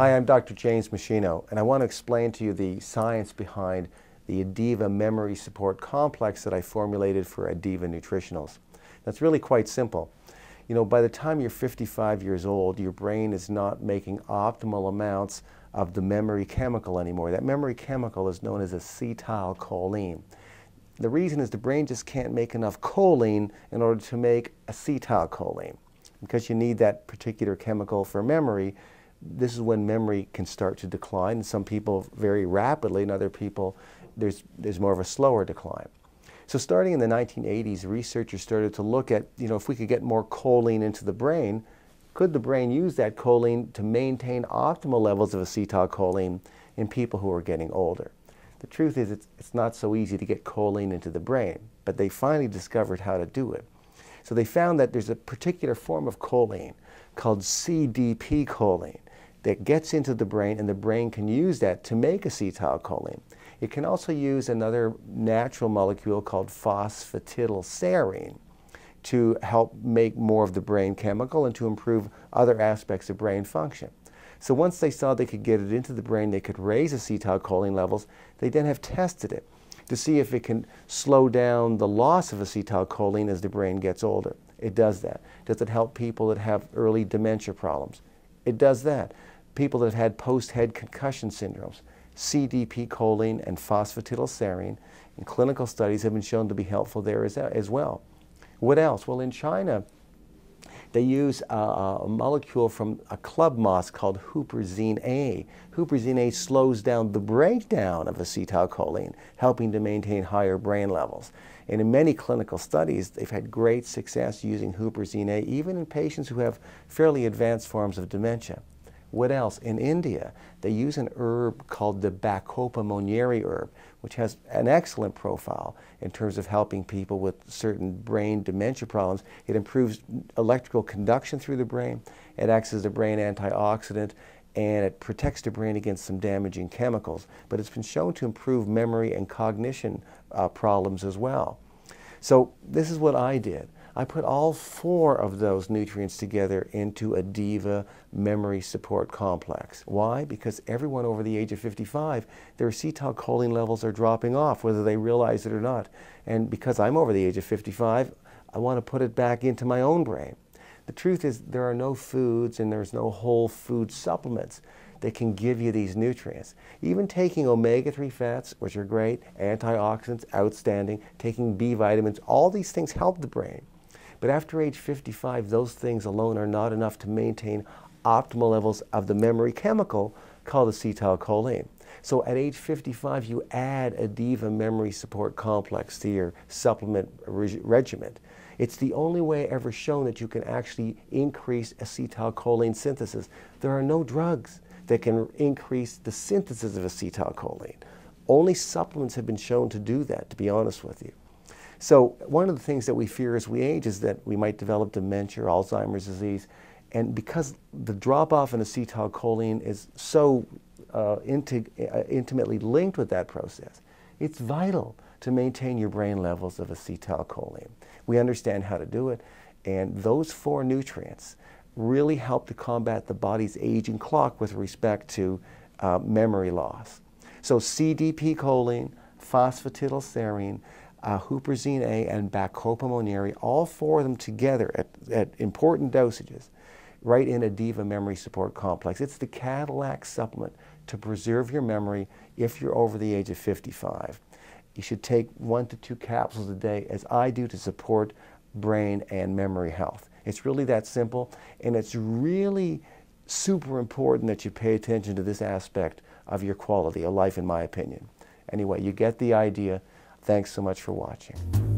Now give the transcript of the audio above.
Hi, I'm Dr. James Machino, and I want to explain to you the science behind the Adeeva Memory Support Complex that I formulated for Adeeva Nutritionals. That's really quite simple. You know, by the time you're 55 years old, your brain is not making optimal amounts of the memory chemical anymore. That memory chemical is known as acetylcholine. The reason is the brain just can't make enough choline in order to make acetylcholine. Because you need that particular chemical for memory, this is when memory can start to decline. In some people very rapidly, in other people there's more of a slower decline. So starting in the 1980s, researchers started to look at, if we could get more choline into the brain, could the brain use that choline to maintain optimal levels of acetylcholine in people who are getting older? The truth is it's not so easy to get choline into the brain, but they finally discovered how to do it. So they found that there's a particular form of choline called CDP choline that gets into the brain, and the brain can use that to make acetylcholine. It can also use another natural molecule called phosphatidylserine to help make more of the brain chemical and to improve other aspects of brain function. So once they saw they could get it into the brain, they could raise acetylcholine levels, they then have tested it to see if it can slow down the loss of acetylcholine as the brain gets older. It does that. Does it help people that have early dementia problems? It does that. People that have had post-head concussion syndromes, CDP choline and phosphatidylserine in clinical studies have been shown to be helpful there as well. What else? Well, in China, they use a molecule from a club moss called huperzine A. Huperzine A slows down the breakdown of acetylcholine, helping to maintain higher brain levels. And in many clinical studies, they've had great success using huperzine A, even in patients who have fairly advanced forms of dementia. What else? In India, they use an herb called the Bacopa monnieri herb, which has an excellent profile in terms of helping people with certain brain dementia problems. It improves electrical conduction through the brain, it acts as a brain antioxidant, and it protects the brain against some damaging chemicals. But it's been shown to improve memory and cognition problems as well. So this is what I did. I put all four of those nutrients together into Adeeva Memory Support Complex. Why? Because everyone over the age of 55, their acetylcholine levels are dropping off, whether they realize it or not. And because I'm over the age of 55, I want to put it back into my own brain. The truth is there are no foods and there's no whole food supplements that can give you these nutrients. Even taking omega-3 fats, which are great, antioxidants, outstanding, taking B vitamins, all these things help the brain. But after age 55, those things alone are not enough to maintain optimal levels of the memory chemical called acetylcholine. So at age 55, you add Adeeva Memory Support Complex to your supplement regimen. It's the only way ever shown that you can actually increase acetylcholine synthesis. There are no drugs that can increase the synthesis of acetylcholine. Only supplements have been shown to do that, to be honest with you. So one of the things that we fear as we age is that we might develop dementia or Alzheimer's disease. And because the drop-off in acetylcholine is so intimately linked with that process, it's vital to maintain your brain levels of acetylcholine. We understand how to do it, and those four nutrients really help to combat the body's aging clock with respect to memory loss. So CDP choline, phosphatidylserine, huperzine A, and Bacopa monnieri, all four of them together at important dosages, right in Adeeva Memory Support Complex. It's the Cadillac supplement to preserve your memory if you're over the age of 55. You should take 1 to 2 capsules a day, as I do, to support brain and memory health. It's really that simple, and it's really super important that you pay attention to this aspect of your quality of life, in my opinion. Anyway, you get the idea. Thanks so much for watching.